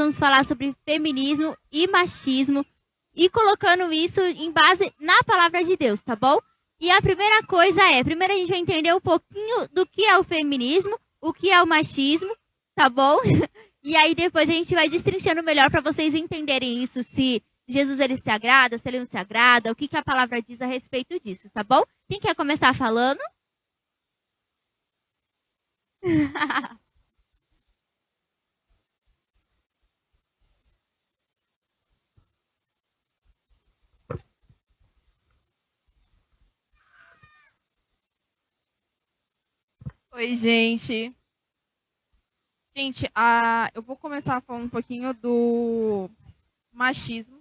vamos falar sobre feminismo e machismo e colocando isso em base na palavra de Deus, tá bom? E a primeira coisa primeiro a gente vai entender um pouquinho do que é o feminismo, o que é o machismo, tá bom? E aí depois a gente vai destrinchando melhor para vocês entenderem isso, se Jesus ele se agrada, se ele não se agrada, o que a palavra diz a respeito disso, tá bom? Quem quer começar falando? Oi, gente. Gente, eu vou começar falando um pouquinho do machismo.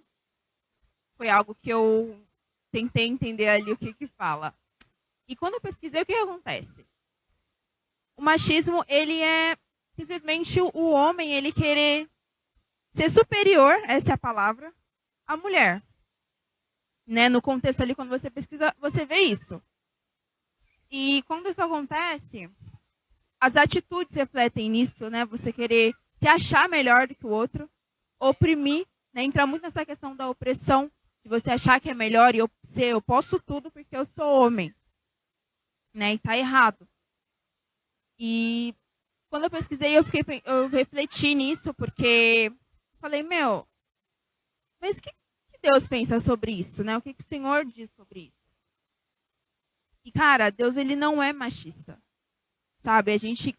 Foi algo que eu tentei entender ali o que fala. E quando eu pesquisei, o que acontece? O machismo, ele é simplesmente o homem, ele querer ser superior, essa é a palavra, à mulher. Né? No contexto ali, quando você pesquisa, você vê isso. E quando isso acontece, as atitudes refletem nisso, né? Você querer se achar melhor do que o outro, oprimir, né? Entra muito nessa questão da opressão, de você achar que é melhor e eu posso tudo porque eu sou homem, né? E tá errado. E quando eu pesquisei, eu refleti nisso, porque falei, mas o que Deus pensa sobre isso, né? O que o Senhor diz sobre isso? E, cara, Deus, ele não é machista, sabe? A gente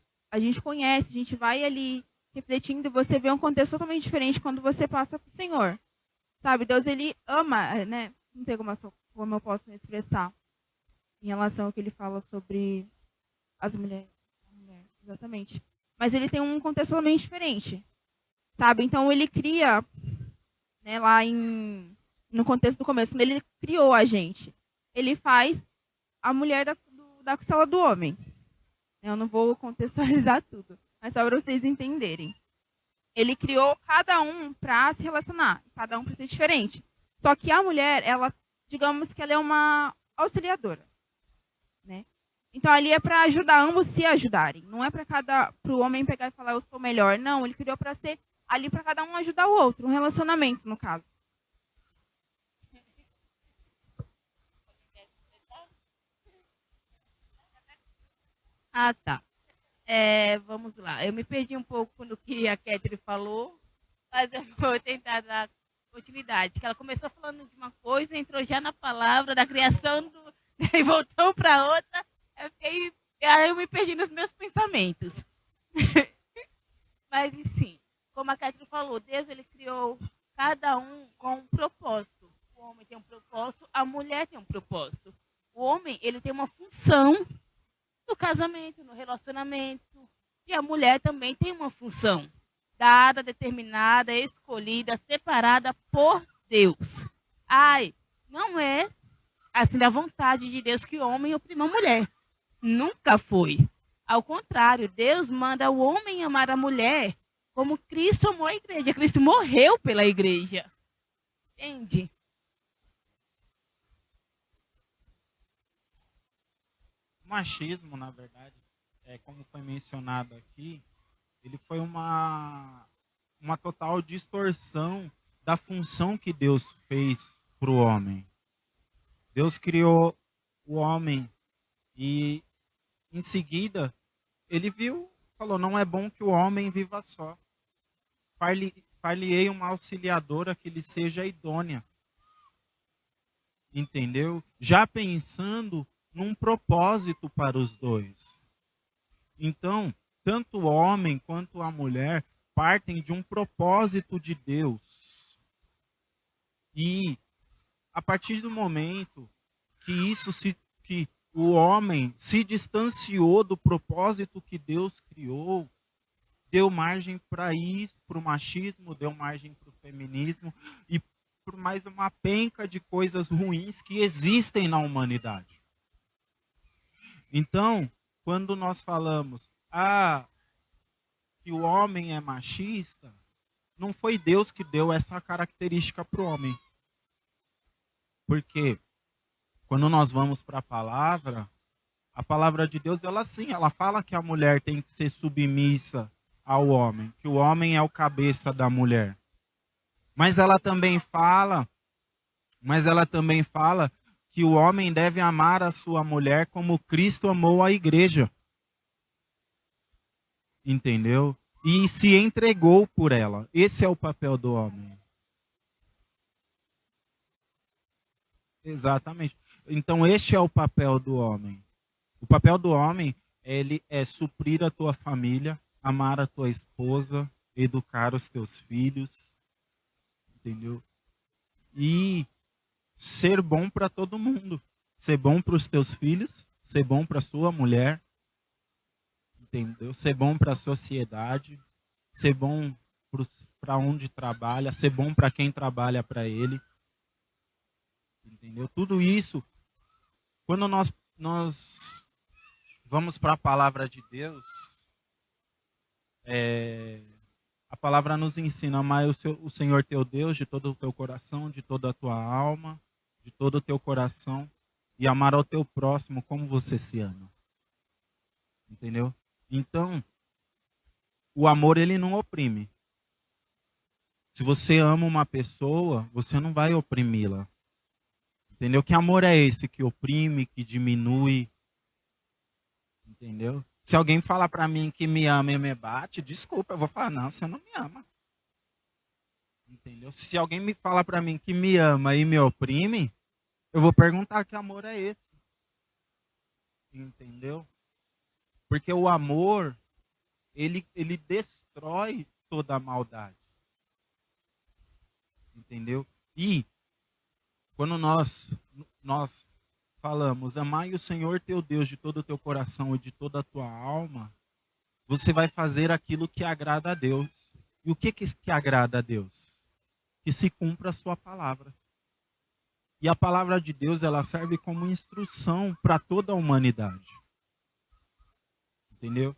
conhece, a gente vai ali refletindo, você vê um contexto totalmente diferente quando você passa pro Senhor, sabe? Deus, ele ama, né? Não sei como eu posso me expressar em relação ao que ele fala sobre as mulheres. Exatamente. Mas ele tem um contexto totalmente diferente, sabe? Então ele cria, né, no contexto do começo, quando ele criou a gente, ele faz a mulher da costela do homem. Eu não vou contextualizar tudo, mas só para vocês entenderem. Ele criou cada um para se relacionar, cada um para ser diferente. Só que a mulher, ela, digamos que ela é uma auxiliadora, né? Então ali é para ajudar ambos se ajudarem. Não é para o homem pegar e falar eu sou melhor. Não, ele criou para ser ali para cada um ajudar o outro, um relacionamento no caso. Ah, tá. Vamos lá. Eu me perdi um pouco no que a Ketri falou, mas eu vou tentar dar continuidade. Que ela começou falando de uma coisa, entrou já na palavra da criação e voltou para outra. Aí eu me perdi nos meus pensamentos. Mas, enfim, como a Ketri falou, Deus ele criou cada um com um propósito. O homem tem um propósito, a mulher tem um propósito. O homem ele tem uma função no casamento, no relacionamento. E a mulher também tem uma função dada, determinada, escolhida, separada por Deus. Não é assim da vontade de Deus que o homem oprima a mulher. Nunca foi. Ao contrário, Deus manda o homem amar a mulher como Cristo amou a igreja. Cristo morreu pela igreja. Entende? O machismo, na verdade, como foi mencionado aqui, ele foi uma total distorção da função que Deus fez para o homem. Deus criou o homem e, em seguida, ele falou, não é bom que o homem viva só. Far-lhe-ei uma auxiliadora que lhe seja idônea. Entendeu? Já pensando num propósito para os dois. Então, tanto o homem quanto a mulher partem de um propósito de Deus. E a partir do momento que o homem se distanciou do propósito que Deus criou, deu margem para isso, para o machismo, deu margem para o feminismo e por mais uma penca de coisas ruins que existem na humanidade. Então, quando nós falamos que o homem é machista, não foi Deus que deu essa característica para o homem. Porque quando nós vamos para a palavra de Deus, ela fala que a mulher tem que ser submissa ao homem, que o homem é o cabeça da mulher. Mas ela também fala que o homem deve amar a sua mulher como Cristo amou a igreja. Entendeu? E se entregou por ela. Esse é o papel do homem. Exatamente. Então, este é o papel do homem. O papel do homem, ele é suprir a tua família, amar a tua esposa, educar os teus filhos, entendeu? E ser bom para todo mundo. Ser bom para os teus filhos, ser bom para sua mulher, entendeu? Ser bom para a sociedade, ser bom para onde trabalha, ser bom para quem trabalha para ele. Entendeu? Tudo isso, quando nós vamos para a palavra de Deus, a palavra nos ensina a amar o Senhor teu Deus de todo o teu coração, de toda a tua alma, de todo o teu coração, e amar ao teu próximo como você se ama. Entendeu? Então, o amor, ele não oprime. Se você ama uma pessoa, você não vai oprimi-la. Entendeu? Que amor é esse que oprime, que diminui? Entendeu? Se alguém falar para mim que me ama e me bate, desculpa, eu vou falar, não, você não me ama. Entendeu? Se alguém me falar para mim que me ama e me oprime, eu vou perguntar que amor é esse. Entendeu? Porque o amor, ele destrói toda a maldade. Entendeu? E quando nós falamos, amai o Senhor teu Deus de todo o teu coração e de toda a tua alma, você vai fazer aquilo que agrada a Deus. E o que agrada a Deus? Que se cumpra a sua palavra. E a palavra de Deus, ela serve como instrução para toda a humanidade. Entendeu?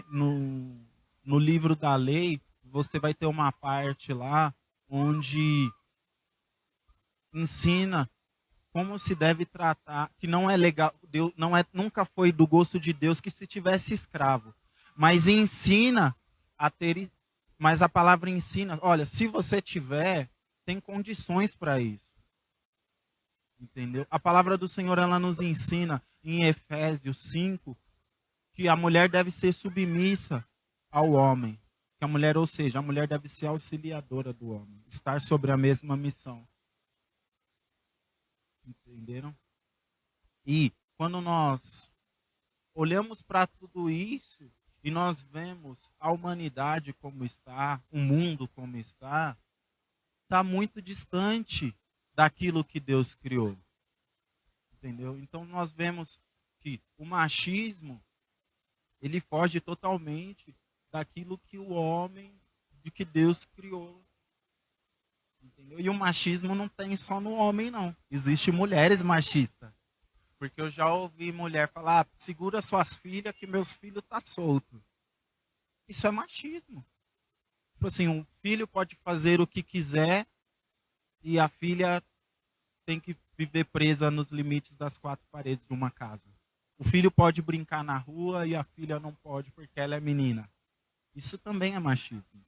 No livro da lei, você vai ter uma parte lá onde ensina como se deve tratar, que não é legal, Deus, nunca foi do gosto de Deus que se tivesse escravo, mas ensina a ter, mas a palavra ensina, olha, se você tiver, tem condições para isso. Entendeu? A palavra do Senhor, ela nos ensina em Efésios 5 que a mulher deve ser submissa ao homem, que a mulher, ou seja, a mulher deve ser auxiliadora do homem, estar sobre a mesma missão. Entenderam? E quando nós olhamos para tudo isso e nós vemos a humanidade como está, o mundo como está muito distante daquilo que Deus criou. Entendeu? Então nós vemos que o machismo, ele foge totalmente daquilo que o homem, de que Deus criou. Entendeu? E o machismo não tem só no homem, não. Existem mulheres machistas. Porque eu já ouvi mulher falar, segura suas filhas que meus filhos estão soltos. Isso é machismo. Tipo assim, um filho pode fazer o que quiser e a filha tem que viver presa nos limites das quatro paredes de uma casa. O filho pode brincar na rua e a filha não pode porque ela é menina. Isso também é machismo.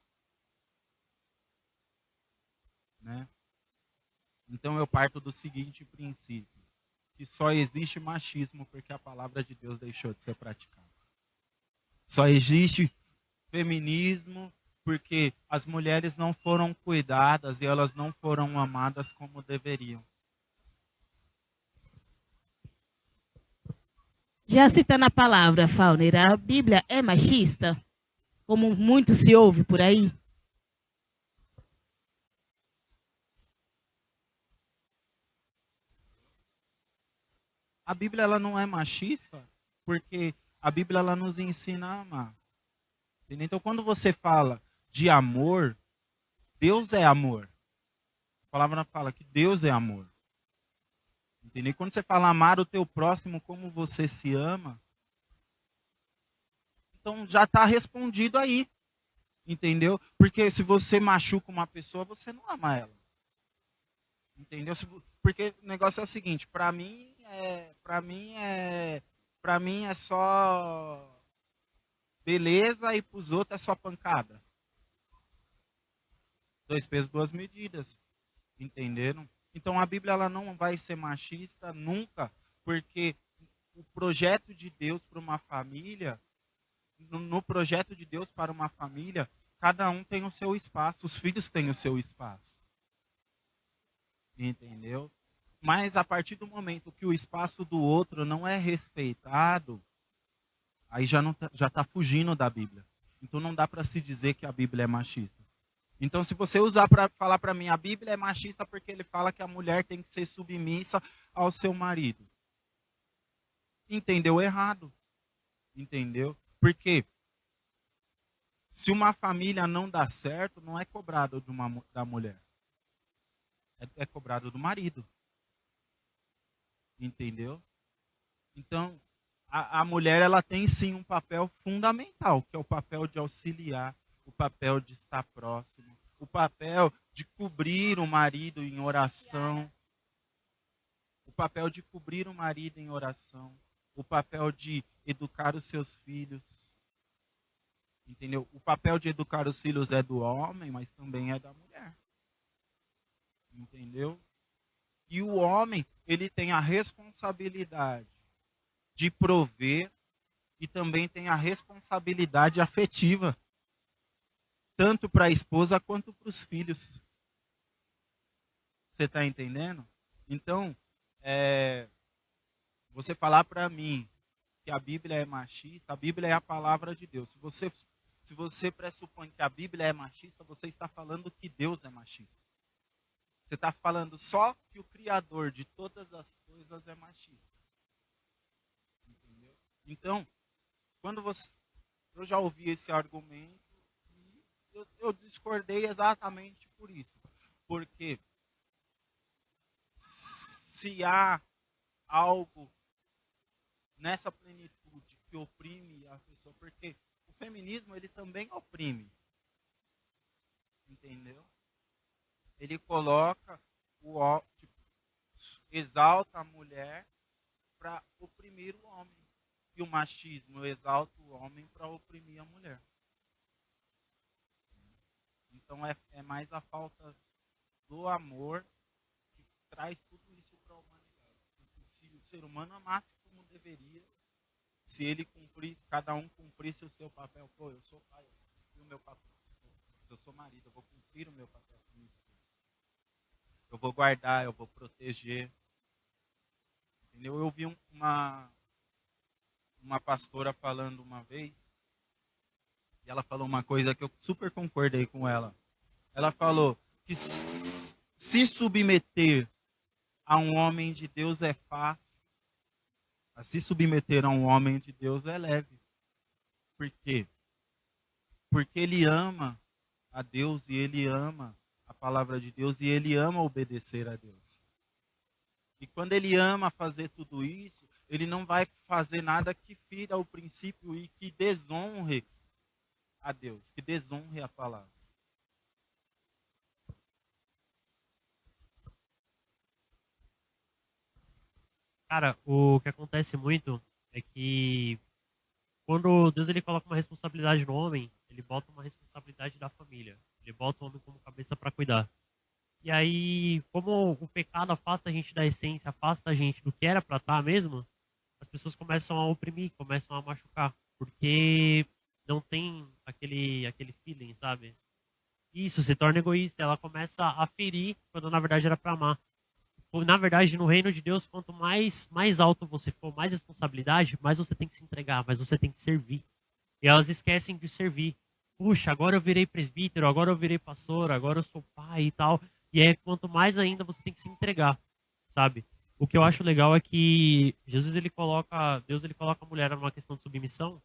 Né? Então eu parto do seguinte princípio, que só existe machismo porque a palavra de Deus deixou de ser praticada. Só existe feminismo porque as mulheres não foram cuidadas e elas não foram amadas como deveriam. Já citando a palavra, Fauner, a Bíblia é machista? Como muito se ouve por aí? A Bíblia, ela não é machista porque a Bíblia, ela nos ensina a amar. Entendeu? Então, quando você fala de amor, Deus é amor. A palavra fala que Deus é amor. Entendeu? E quando você fala amar o teu próximo como você se ama, então já está respondido aí. Entendeu? Porque se você machuca uma pessoa, você não ama ela. Entendeu? Porque o negócio é o seguinte, para mim é só beleza, e pros outros é só pancada. 2 pesos, 2 medidas. Entenderam? Então a Bíblia ela não vai ser machista nunca, porque o projeto de Deus para uma família, no projeto de Deus para uma família, cada um tem o seu espaço, os filhos têm o seu espaço. Entendeu? Mas a partir do momento que o espaço do outro não é respeitado, aí já tá fugindo da Bíblia. Então não dá para se dizer que a Bíblia é machista. Então se você usar para falar para mim, a Bíblia é machista porque ele fala que a mulher tem que ser submissa ao seu marido. Entendeu errado. Entendeu? Porque se uma família não dá certo, não é cobrado da mulher. É cobrado do marido. Entendeu? Então, a mulher ela tem sim um papel fundamental, que é o papel de auxiliar, o papel de estar próximo, o papel de cobrir o marido em oração, o papel de cobrir o marido em oração, o papel de educar os seus filhos. Entendeu? O papel de educar os filhos é do homem, mas também é da mulher. Entendeu? E o homem, ele tem a responsabilidade de prover e também tem a responsabilidade afetiva, tanto para a esposa quanto para os filhos. Você está entendendo? Então, você falar para mim que a Bíblia é machista, a Bíblia é a palavra de Deus. Se você pressupõe que a Bíblia é machista, você está falando que Deus é machista. Você está falando só que o Criador de todas as coisas é machista. Entendeu? Então, eu já ouvi esse argumento e eu discordei exatamente por isso. Porque se há algo nessa plenitude que oprime a pessoa, porque o feminismo ele também oprime. Entendeu? Ele coloca exalta a mulher para oprimir o homem. E o machismo exalta o homem para oprimir a mulher. Então é mais a falta do amor que traz tudo isso para a humanidade. Se o ser humano amasse como deveria, se ele cumprisse, cada um cumprisse o seu papel, pô, eu sou pai, eu vou cumprir o meu papel. Se eu sou marido, eu vou cumprir o meu papel com minha esposa. Eu vou guardar, eu vou proteger. Entendeu? Eu vi uma pastora falando uma vez, e ela falou uma coisa que eu super concordei com ela. Ela falou que se submeter a um homem de Deus é fácil, a se submeter a um homem de Deus é leve. Por quê? Porque ele ama a Deus e ele ama a palavra de Deus e ele ama obedecer a Deus. E quando ele ama fazer tudo isso, ele não vai fazer nada que fira o princípio e que desonre a Deus, que desonre a palavra. Cara, o que acontece muito é que quando Deus ele coloca uma responsabilidade no homem, ele bota uma responsabilidade da família. Ele bota o homem como cabeça para cuidar. E aí, como o pecado afasta a gente da essência, afasta a gente do que era para estar mesmo, as pessoas começam a oprimir, começam a machucar, porque não tem aquele feeling, sabe? Isso se torna egoísta, ela começa a ferir quando na verdade era para amar. Na verdade, no reino de Deus, quanto mais alto você for, mais responsabilidade, mais você tem que se entregar, mais você tem que servir. E elas esquecem de servir. Puxa, agora eu virei presbítero, agora eu virei pastor, agora eu sou pai e tal. E é quanto mais ainda você tem que se entregar, sabe? O que eu acho legal é que Deus ele coloca a mulher numa questão de submissão,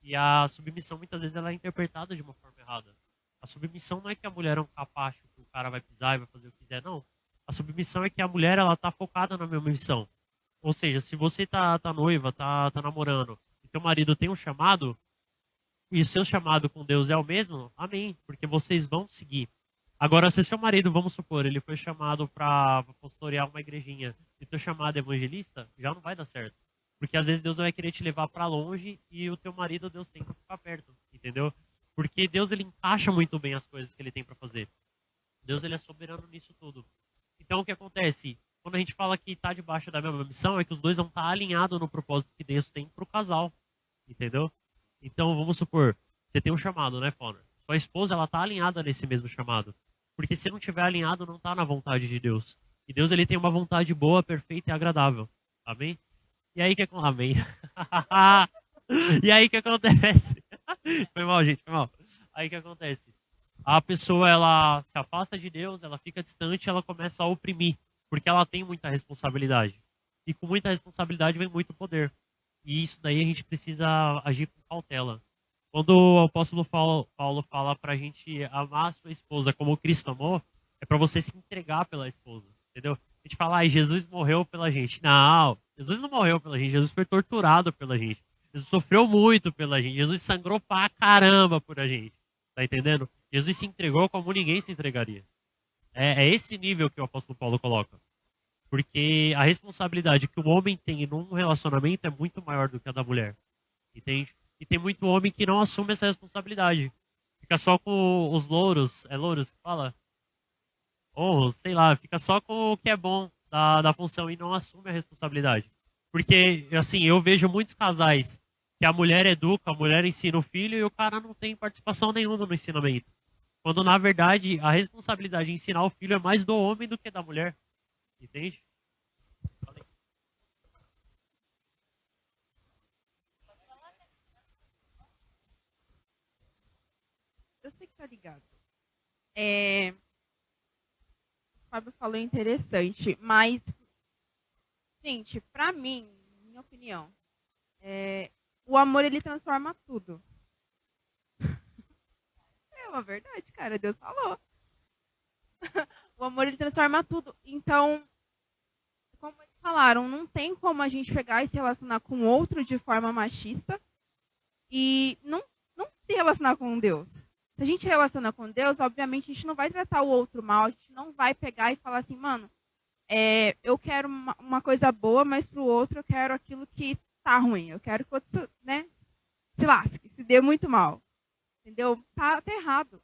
e a submissão muitas vezes ela é interpretada de uma forma errada. A submissão não é que a mulher é um capacho, que o cara vai pisar e vai fazer o que quiser, não. A submissão é que a mulher ela tá focada na mesma missão. Ou seja, se você tá noiva, tá namorando, e teu marido tem um chamado, e o seu chamado com Deus é o mesmo, amém, porque vocês vão seguir. Agora, se seu marido, vamos supor, ele foi chamado para pastorear uma igrejinha, e teu chamado é evangelista, já não vai dar certo. Porque às vezes Deus vai querer te levar para longe e o teu marido, Deus tem que ficar perto, entendeu? Porque Deus, ele encaixa muito bem as coisas que ele tem para fazer. Deus, ele é soberano nisso tudo. Então, o que acontece? Quando a gente fala que tá debaixo da mesma missão, é que os dois vão estar alinhados no propósito que Deus tem pro casal, entendeu? Então, vamos supor, você tem um chamado, né, Fona? Sua esposa, ela tá alinhada nesse mesmo chamado. Porque se não tiver alinhado, não tá na vontade de Deus. E Deus, ele tem uma vontade boa, perfeita e agradável. Amém? E aí que Amém. E aí que acontece? Foi mal, gente, foi mal. Aí que acontece? A pessoa, ela se afasta de Deus, ela fica distante, ela começa a oprimir, porque ela tem muita responsabilidade. E com muita responsabilidade vem muito poder. E isso daí a gente precisa agir com cautela. Quando o apóstolo Paulo fala pra gente amar a sua esposa como Cristo amou, é pra você se entregar pela esposa, entendeu? A gente fala, Jesus morreu pela gente. Não, Jesus não morreu pela gente, Jesus foi torturado pela gente. Jesus sofreu muito pela gente, Jesus sangrou pra caramba por a gente. Tá entendendo? Jesus se entregou como ninguém se entregaria. É esse nível que o apóstolo Paulo coloca. Porque a responsabilidade que o homem tem num relacionamento é muito maior do que a da mulher. Entende? E tem muito homem que não assume essa responsabilidade. Fica só com os louros. É louros que fala? Ou, sei lá, fica só com o que é bom da função e não assume a responsabilidade. Porque, assim, eu vejo muitos casais que a mulher educa, a mulher ensina o filho e o cara não tem participação nenhuma no ensinamento. Quando, na verdade, a responsabilidade de ensinar o filho é mais do homem do que da mulher. Entende? Falei. Eu sei que tá ligado. O Fábio falou interessante, mas, gente, pra mim, minha opinião, o amor, ele transforma tudo. É uma verdade, cara, Deus falou. O amor, ele transforma tudo. Então, como eles falaram, não tem como a gente pegar e se relacionar com outro de forma machista e não se relacionar com Deus. Se a gente se relaciona com Deus, obviamente a gente não vai tratar o outro mal, a gente não vai pegar e falar assim, mano, eu quero uma coisa boa, mas pro outro eu quero aquilo que tá ruim. Eu quero que o outro, né, se lasque, se dê muito mal. Entendeu? Tá errado.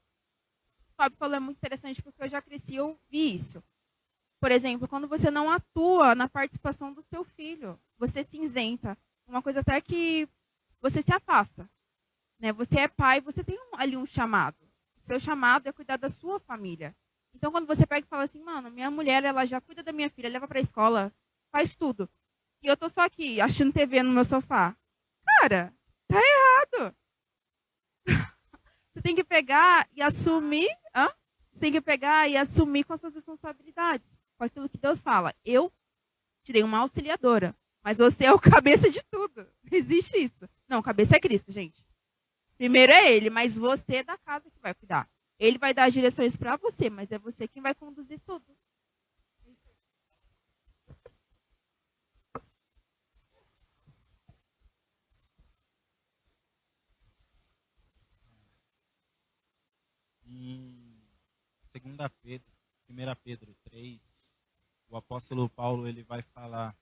O Fábio falou é muito interessante porque eu já cresci e eu vi isso. Por exemplo, quando você não atua na participação do seu filho, você se isenta. Uma coisa até que você se afasta. Né? Você é pai, você tem ali um chamado. O seu chamado é cuidar da sua família. Então, quando você pega e fala assim, mano, minha mulher, ela já cuida da minha filha, leva pra escola, faz tudo. E eu tô só aqui, assistindo TV no meu sofá. Cara, tá errado. Você tem que pegar e assumir, Você tem que pegar e assumir com as suas responsabilidades. Com aquilo que Deus fala. Eu te dei uma auxiliadora, mas você é o cabeça de tudo. Não existe isso. Não, cabeça é Cristo, gente. Primeiro é ele, mas você é da casa que vai cuidar. Ele vai dar as direções para você, mas é você quem vai conduzir tudo. Em 2 Pedro, 1 Pedro 3, o apóstolo Paulo ele vai falar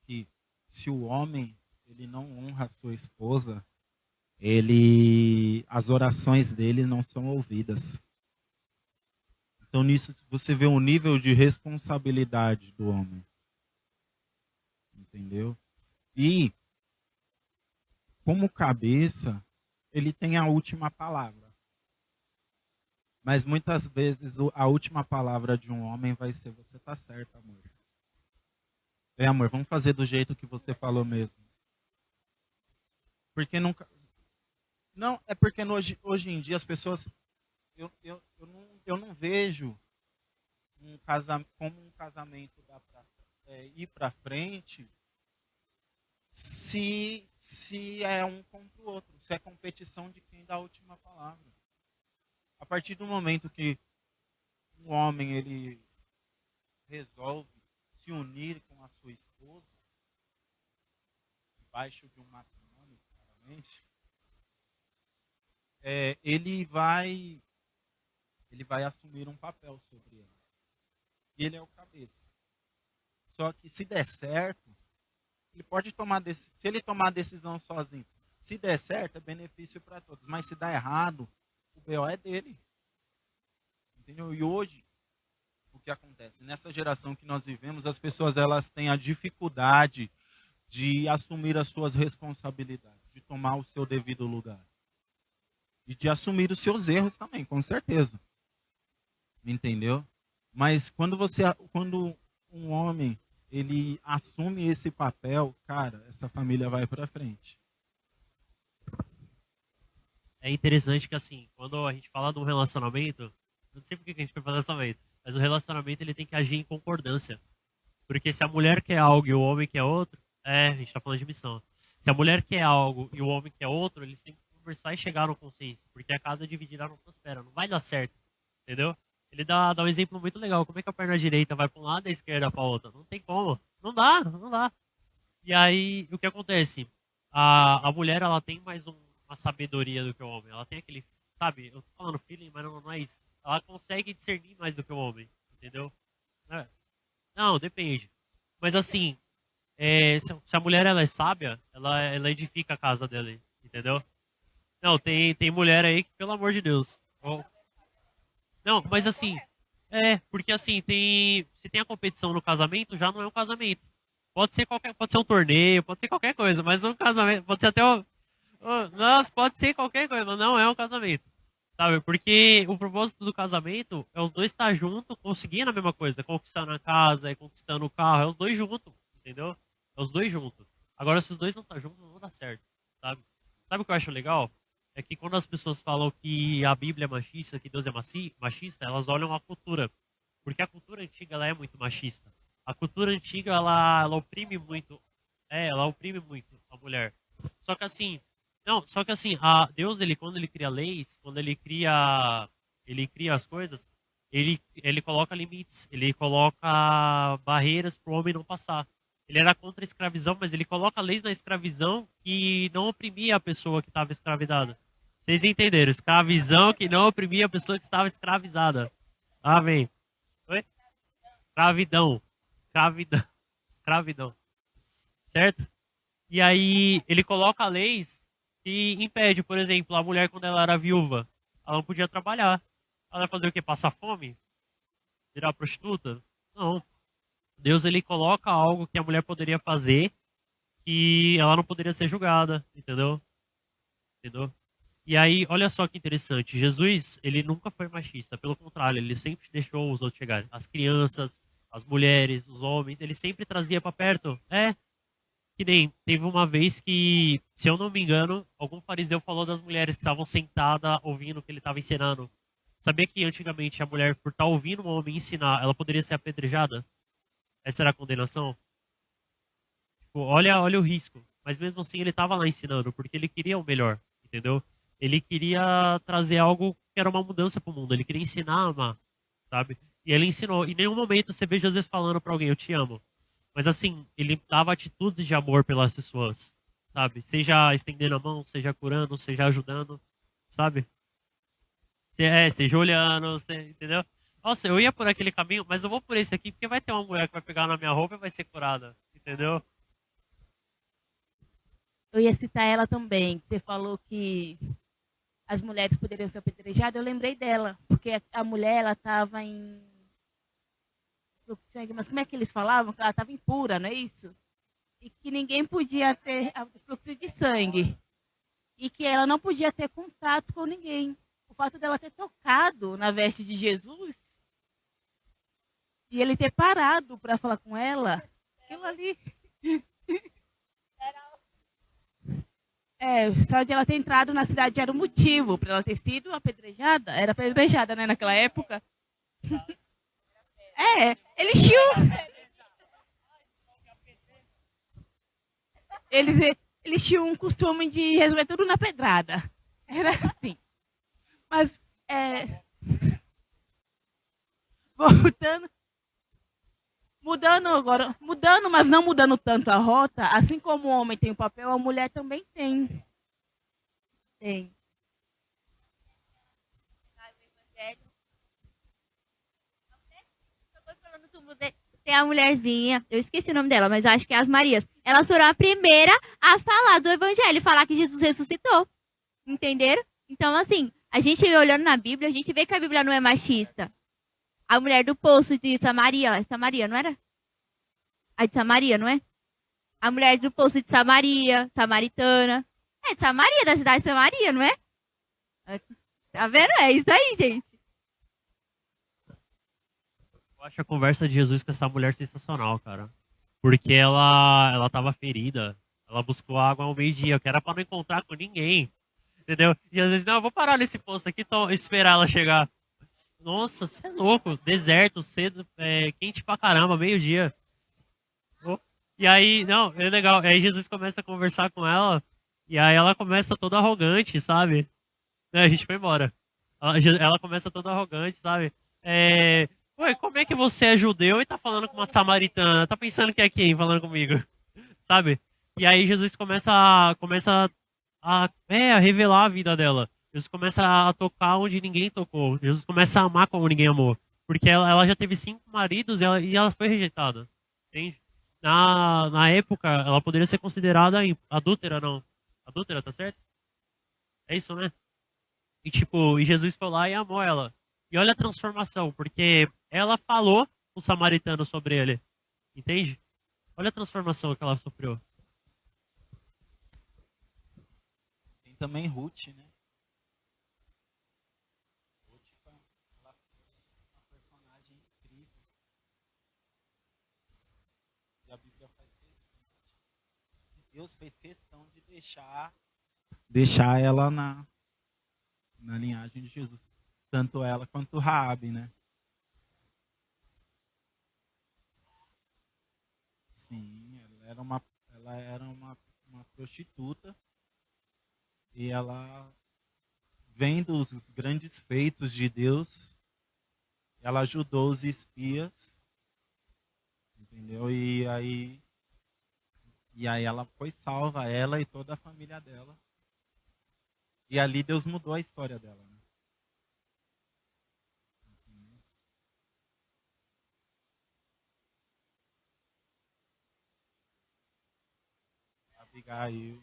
que se o homem ele não honra a sua esposa, as orações dele não são ouvidas. Então nisso você vê um nível de responsabilidade do homem. Entendeu? E como cabeça, ele tem a última palavra. Mas muitas vezes a última palavra de um homem vai ser: você tá certo, amor. Amor, vamos fazer do jeito que você falou mesmo. Porque nunca. Não, é porque hoje em dia as pessoas. Eu não vejo como um casamento dá pra ir para frente se é um contra o outro, se é competição de quem dá a última palavra. A partir do momento que um homem ele resolve se unir com a sua esposa, debaixo de um matrimônio, claramente, ele vai assumir um papel sobre ela. E ele é o cabeça. Só que se der certo, Ele pode tomar se ele tomar a decisão sozinho. Se der certo, é benefício para todos. Mas se der errado, o BO é dele. Entendeu? E hoje, o que acontece? Nessa geração que nós vivemos, as pessoas elas têm a dificuldade de assumir as suas responsabilidades, de tomar o seu devido lugar. E de assumir os seus erros também, com certeza. Entendeu? Mas quando um homem ele assume esse papel, cara, essa família vai para frente. É interessante que, assim, quando a gente fala de um relacionamento, eu não sei por que a gente foi falar relacionamento, mas o relacionamento ele tem que agir em concordância. Porque se a mulher quer algo e o homem quer outro, a gente tá falando de missão. Se a mulher quer algo e o homem quer outro, eles têm que conversar e chegar no consenso. Porque a casa dividida não prospera, não vai dar certo, entendeu? Ele dá um exemplo muito legal. Como é que a perna direita vai para um lado e a esquerda para outra? Não tem como. Não dá, não dá. E aí, o que acontece? A mulher, ela tem mais uma sabedoria do que o homem. Ela tem aquele, sabe? Eu tô falando feeling, mas não é isso. Ela consegue discernir mais do que o homem, entendeu? Não, depende. Mas assim, se a mulher ela é sábia, ela edifica a casa dela, entendeu? Não, tem mulher aí que, pelo amor de Deus. Não, mas assim, porque assim, se tem a competição no casamento, já não é um casamento. Pode ser um torneio, pode ser qualquer coisa, mas um casamento, pode ser até nossa, pode ser qualquer coisa, mas não é um casamento. Sabe? Porque o propósito do casamento é os dois estar juntos, conseguindo a mesma coisa, conquistando a casa, conquistando o carro, é os dois juntos, entendeu? É os dois juntos. Agora, se os dois não estão juntos, não dá certo, sabe? Sabe o que eu acho legal? É que quando as pessoas falam que a Bíblia é machista, que Deus é machista, elas olham a cultura. Porque a cultura antiga, ela é muito machista. A cultura antiga, ela oprime muito. Ela oprime muito a mulher. Só que assim, Deus, quando ele cria leis, quando ele cria as coisas, ele coloca limites, ele coloca barreiras para o homem não passar. Ele era contra a escravidão, mas ele coloca leis na escravidão que não oprimia a pessoa que estava escravidada. Vocês entenderam? Escravidão que não oprimia a pessoa que estava escravizada. Amém. Oi? Escravidão. Certo? E aí ele coloca leis que impede, por exemplo, a mulher quando ela era viúva, ela não podia trabalhar. Ela ia fazer o quê? Passar fome? Virar prostituta? Não. Deus ele coloca algo que a mulher poderia fazer que ela não poderia ser julgada, entendeu? E aí, olha só que interessante. Jesus, ele nunca foi machista. Pelo contrário, ele sempre deixou os outros chegarem. As crianças, as mulheres, os homens, ele sempre trazia para perto. Que nem teve uma vez que, se eu não me engano, algum fariseu falou das mulheres que estavam sentadas ouvindo o que ele estava ensinando. Sabia que antigamente a mulher, por estar ouvindo um homem ensinar, ela poderia ser apedrejada? Essa era a condenação? Tipo, olha o risco. Mas mesmo assim ele estava lá ensinando, porque ele queria o melhor, entendeu? Ele queria trazer algo que era uma mudança para o mundo. Ele queria ensinar a amar, sabe? E ele ensinou. Em nenhum momento você vê Jesus falando para alguém, eu te amo. Mas assim, ele dava atitudes de amor pelas pessoas, sabe? Seja estendendo a mão, seja curando, seja ajudando, sabe? Seja olhando, entendeu? Nossa, eu ia por aquele caminho, mas eu vou por esse aqui porque vai ter uma mulher que vai pegar na minha roupa e vai ser curada, entendeu? Eu ia citar ela também. Você falou que as mulheres poderiam ser apedrejadas. Eu lembrei dela, porque a mulher ela estava em fluxo de sangue, mas como é que eles falavam? Que ela estava impura, não é isso? E que ninguém podia ter fluxo de sangue. E que ela não podia ter contato com ninguém. O fato dela ter tocado na veste de Jesus e ele ter parado para falar com ela, aquilo ali. Só de ela ter entrado na cidade era o motivo para ela ter sido apedrejada. Era apedrejada, né, naquela época. Eles tinham. Eles tinham um costume de resolver tudo na pedrada. Era assim. Mas, voltando. Mudando, mas não mudando tanto a rota, assim como o homem tem o papel, a mulher também tem. Tem. Tem a mulherzinha, eu esqueci o nome dela, mas eu acho que é as Marias. Elas foram a primeira a falar do evangelho, falar que Jesus ressuscitou. Entenderam? Então, assim, a gente olhando na Bíblia, a gente vê que a Bíblia não é machista. A mulher do poço de Samaria, Samaria, não era? A de Samaria, não é? A mulher do poço de Samaria, samaritana. É de Samaria, da cidade de Samaria, não é? Tá vendo? É isso aí, gente. Eu acho a conversa de Jesus com essa mulher sensacional, cara. Porque ela tava ferida. Ela buscou água ao meio-dia, que era pra não encontrar com ninguém. Entendeu? E às vezes, não, eu vou parar nesse posto aqui e esperar ela chegar. Nossa, você é louco. Deserto, cedo, quente pra caramba, meio-dia. Oh. E aí, não, é legal. Aí Jesus começa a conversar com ela. E aí ela começa toda arrogante, sabe? A gente foi embora. Ela começa toda arrogante, sabe? Ué, como é que você é judeu e tá falando com uma samaritana? Tá pensando que é quem falando comigo? Sabe? E aí Jesus começa a revelar a vida dela. Jesus começa a tocar onde ninguém tocou. Jesus começa a amar como ninguém amou. Porque ela já teve 5 maridos e ela foi rejeitada. Entende? Na época, ela poderia ser considerada adúltera, não. Adúltera, tá certo? É isso, né? E Jesus foi lá e amou ela. E olha a transformação, porque ela falou o samaritano sobre ele. Entende? Olha a transformação que ela sofreu. Tem também Ruth, né? Ruth, ela foi uma personagem incrível. E a Bíblia faz questão. Deus fez questão de deixar ela na linhagem de Jesus. Tanto ela quanto Raabe, né? Sim, ela era uma prostituta. E ela, vendo os grandes feitos de Deus, ela ajudou os espias. Entendeu? E aí ela foi salva, ela e toda a família dela. E ali Deus mudou a história dela, né? Abigail.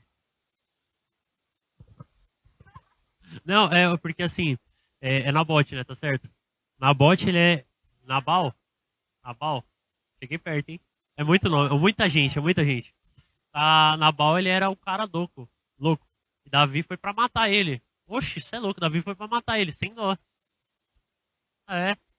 Não, porque assim, é Nabote, né, tá certo? Nabote, ele é Nabal? Cheguei perto, hein? É muito nome, muita gente. Nabal, ele era o cara louco. E Davi foi pra matar ele. Oxe, isso é louco, Davi foi pra matar ele, sem dó.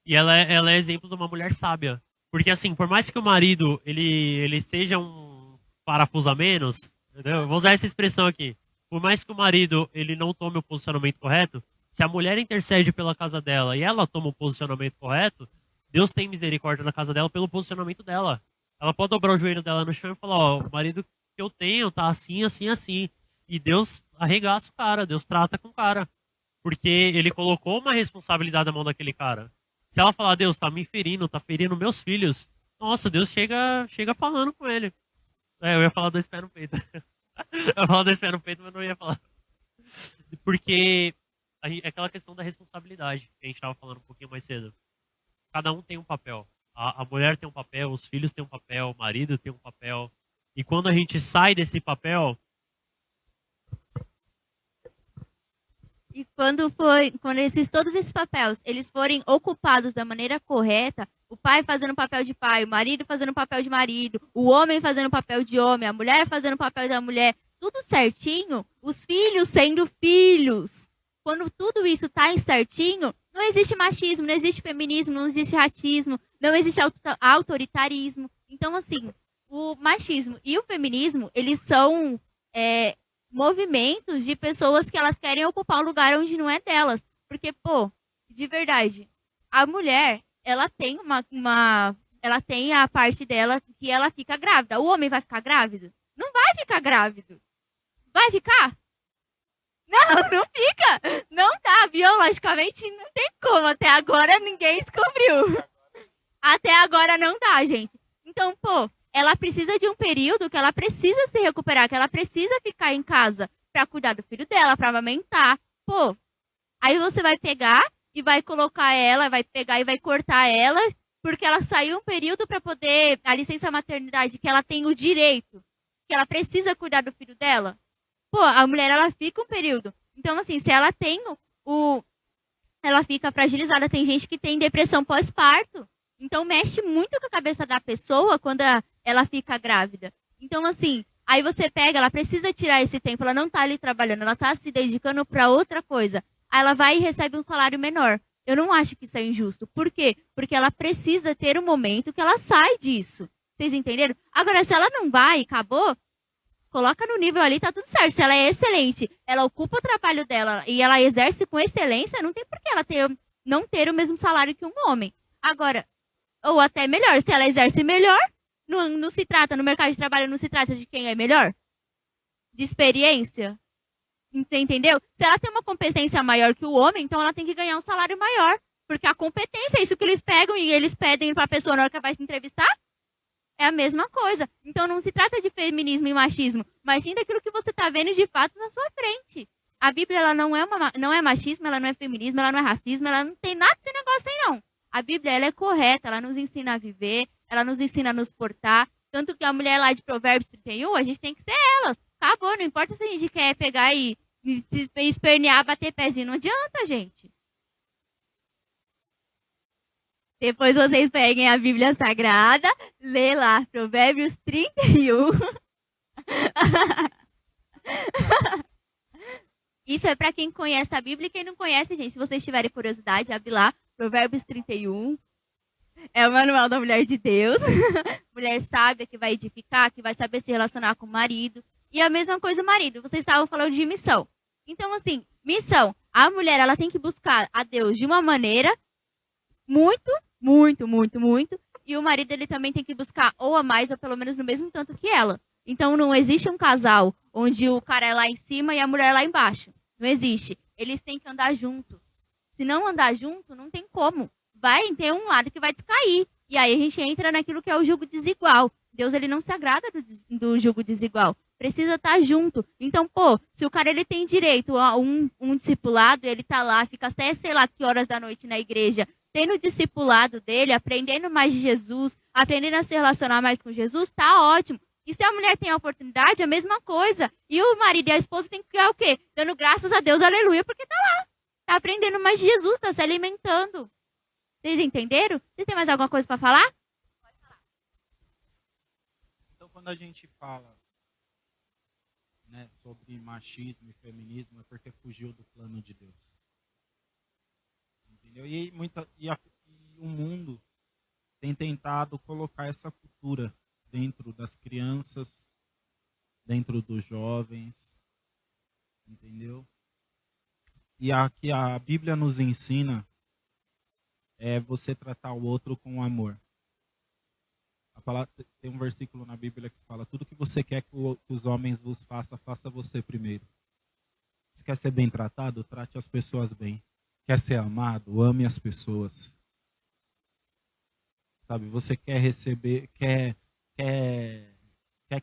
E ela é exemplo de uma mulher sábia. Porque assim, por mais que o marido, ele seja um parafuso a menos, entendeu? Eu vou usar essa expressão aqui. Por mais que o marido ele não tome o posicionamento correto, se a mulher intercede pela casa dela e ela toma o posicionamento correto, Deus tem misericórdia da casa dela pelo posicionamento dela. Ela pode dobrar o joelho dela no chão e falar, ó, o marido que eu tenho tá assim, assim, assim. E Deus arregaça o cara, Deus trata com o cara. Porque ele colocou uma responsabilidade na mão daquele cara. Se ela falar, Deus tá me ferindo, tá ferindo meus filhos, nossa, Deus chega falando com ele. Eu ia falar 2 pés no peito. Eu ia falar 2 pés no peito, mas não ia falar. Porque é aquela questão da responsabilidade que a gente estava falando um pouquinho mais cedo. Cada um tem um papel. A mulher tem um papel, os filhos têm um papel, o marido tem um papel. E quando a gente sai desse papel... E quando todos esses papéis, eles forem ocupados da maneira correta, o pai fazendo o papel de pai, o marido fazendo o papel de marido, o homem fazendo o papel de homem, a mulher fazendo o papel da mulher, tudo certinho, os filhos sendo filhos. Quando tudo isso tá certinho, não existe machismo, não existe feminismo, não existe racismo, não existe autoritarismo. Então, assim, o machismo e o feminismo, eles são movimentos de pessoas que elas querem ocupar o lugar onde não é delas. Porque, pô, de verdade, a mulher, ela tem ela tem a parte dela que ela fica grávida. O homem vai ficar grávido? Não vai ficar grávido. Vai ficar? Não fica. Não tá. Biologicamente não tem como. Até agora ninguém descobriu. Até agora não dá, gente. Então, pô, ela precisa de um período que ela precisa se recuperar, que ela precisa ficar em casa pra cuidar do filho dela, pra amamentar. Pô, aí você vai pegar e vai colocar ela, vai pegar e vai cortar ela porque ela saiu um período para poder, a licença maternidade, que ela tem o direito, que ela precisa cuidar do filho dela. Pô, a mulher, ela fica um período. Então, assim, se ela tem ela fica fragilizada. Tem gente que tem depressão pós-parto. Então, mexe muito com a cabeça da pessoa quando ela fica grávida. Então, assim, aí você pega, ela precisa tirar esse tempo, ela não tá ali trabalhando, ela tá se dedicando para outra coisa. Aí ela vai e recebe um salário menor. Eu não acho que isso é injusto. Por quê? Porque ela precisa ter um momento que ela sai disso. Vocês entenderam? Agora, se ela não vai e acabou, coloca no nível ali, tá tudo certo. Se ela é excelente, ela ocupa o trabalho dela e ela exerce com excelência, não tem por que ela não ter o mesmo salário que um homem. Agora, ou até melhor, se ela exerce melhor, não se trata, no mercado de trabalho não se trata de quem é melhor? De experiência? Entendeu? Se ela tem uma competência maior que o homem, então ela tem que ganhar um salário maior. Porque a competência é isso que eles pegam e eles pedem para a pessoa na hora que ela vai se entrevistar. É a mesma coisa. Então não se trata de feminismo e machismo, mas sim daquilo que você está vendo de fato na sua frente. A Bíblia ela não é machismo, ela não é feminismo, ela não é racismo, ela não tem nada desse negócio aí não. A Bíblia ela é correta, ela nos ensina a viver, ela nos ensina a nos portar. Tanto que a mulher lá de Provérbios 31, a gente tem que ser elas. Acabou, não importa se a gente quer pegar e se espernear, bater pezinho, não adianta, gente. Depois vocês peguem a Bíblia Sagrada, lê lá, Provérbios 31. Isso é para quem conhece a Bíblia e quem não conhece, gente. Se vocês tiverem curiosidade, abre lá, Provérbios 31. É o manual da mulher de Deus. Mulher sábia que vai edificar, que vai saber se relacionar com o marido. E a mesma coisa o marido. Vocês estavam falando de missão. Então, assim, missão. A mulher, ela tem que buscar a Deus de uma maneira muito, e o marido ele também tem que buscar ou a mais ou pelo menos no mesmo tanto que ela. Então não existe um casal onde o cara é lá em cima e a mulher é lá embaixo. Não existe. Eles têm que andar juntos. Se não andar junto, não tem como. Vai ter um lado que vai descair. E aí a gente entra naquilo que é o jugo desigual. Deus ele não se agrada do jugo desigual. Precisa estar junto. Então, pô, se o cara ele tem direito a um discipulado, ele tá lá, fica até sei lá que horas da noite na igreja, tendo o discipulado dele, aprendendo mais de Jesus, aprendendo a se relacionar mais com Jesus, tá ótimo. E se a mulher tem a oportunidade, a mesma coisa. E o marido e a esposa tem que ficar o quê? Dando graças a Deus, aleluia, porque tá lá. Tá aprendendo mais de Jesus, tá se alimentando. Vocês entenderam? Vocês têm mais alguma coisa para falar? Pode falar. Então, quando a gente fala, né, sobre machismo e feminismo, é porque fugiu do plano de Deus. Entendeu? E o mundo tem tentado colocar essa cultura dentro das crianças, dentro dos jovens, entendeu? E aqui a Bíblia nos ensina é você tratar o outro com amor. Tem um versículo na Bíblia que fala: tudo que você quer que os homens vos façam, faça você primeiro. Você quer ser bem tratado? Trate as pessoas bem. Quer ser amado? Ame as pessoas. Sabe, você quer receber, quer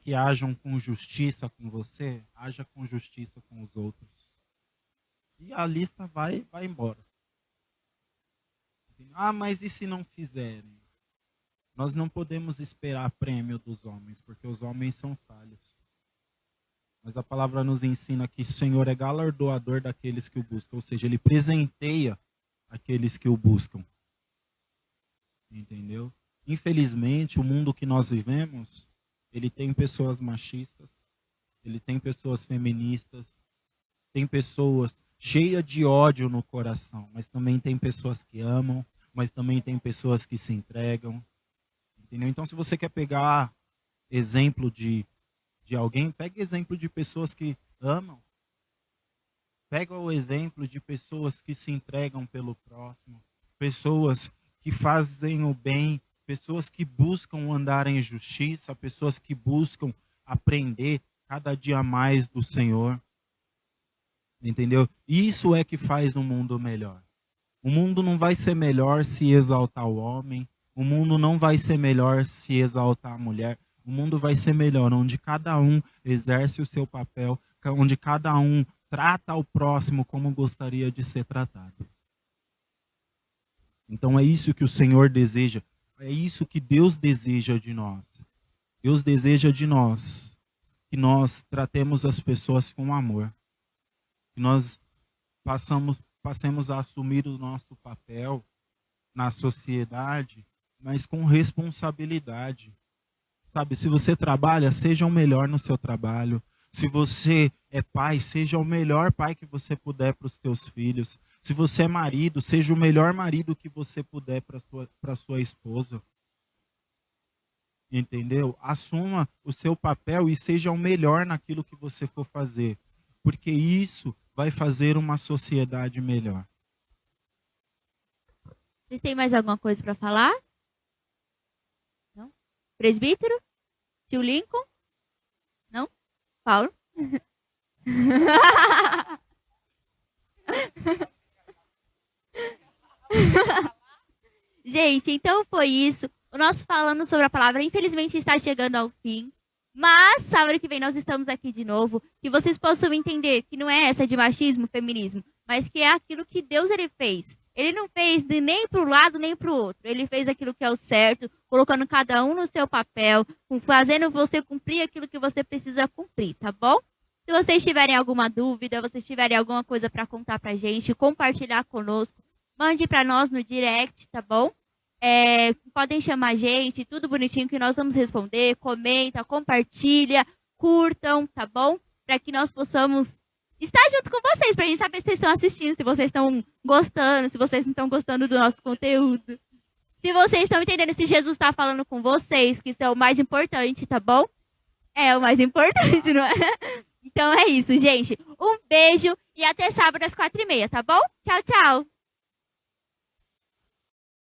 que hajam com justiça com você? Haja com justiça com os outros. E a lista vai embora. Ah, mas e se não fizerem? Nós não podemos esperar prêmio dos homens, porque os homens são falhos. Mas a palavra nos ensina que o Senhor é galardoador daqueles que o buscam, ou seja, Ele presenteia aqueles que o buscam. Entendeu? Infelizmente, o mundo que nós vivemos, ele tem pessoas machistas, ele tem pessoas feministas, tem pessoas cheias de ódio no coração, mas também tem pessoas que amam, mas também tem pessoas que se entregam. Entendeu? Então, se você quer pegar exemplo de alguém, pegue exemplo de pessoas que amam. Pega o exemplo de pessoas que se entregam pelo próximo, pessoas que fazem o bem, pessoas que buscam andar em justiça, pessoas que buscam aprender cada dia mais do Senhor. Entendeu? Isso é que faz um mundo melhor. O mundo não vai ser melhor se exaltar o homem, o mundo não vai ser melhor se exaltar a mulher. O mundo vai ser melhor onde cada um exerce o seu papel, onde cada um trata o próximo como gostaria de ser tratado. Então é isso que o Senhor deseja. É isso que Deus deseja de nós. Deus deseja de nós que nós tratemos as pessoas com amor. Que nós passemos a assumir o nosso papel na sociedade, mas com responsabilidade. Sabe, se você trabalha, seja o melhor no seu trabalho. Se você é pai, seja o melhor pai que você puder para os teus filhos. Se você é marido, seja o melhor marido que você puder para sua esposa. Entendeu? Assuma o seu papel e seja o melhor naquilo que você for fazer. Porque isso vai fazer uma sociedade melhor. Vocês têm mais alguma coisa para falar? Não? Presbítero? Tio Lincoln? Não? Paulo? Gente, então foi isso. O nosso falando sobre a palavra, infelizmente, está chegando ao fim. Mas, sábado que vem, nós estamos aqui de novo. Que vocês possam entender que não é essa de machismo, feminismo, mas que é aquilo que Deus ele fez. Ele não fez nem para um lado, nem para o outro. Ele fez aquilo que é o certo, colocando cada um no seu papel, fazendo você cumprir aquilo que você precisa cumprir, tá bom? Se vocês tiverem alguma dúvida, vocês tiverem alguma coisa para contar pra gente, compartilhar conosco, mande para nós no direct, tá bom? Podem chamar a gente, tudo bonitinho que nós vamos responder. Comenta, compartilha, curtam, tá bom? Para que nós possamos estar junto com vocês, pra gente saber se vocês estão assistindo, se vocês estão gostando, se vocês não estão gostando do nosso conteúdo. Se vocês estão entendendo se Jesus está falando com vocês, que isso é o mais importante, tá bom? É o mais importante, não é? Então é isso, gente. Um beijo e até sábado às 4h30, tá bom? Tchau, tchau!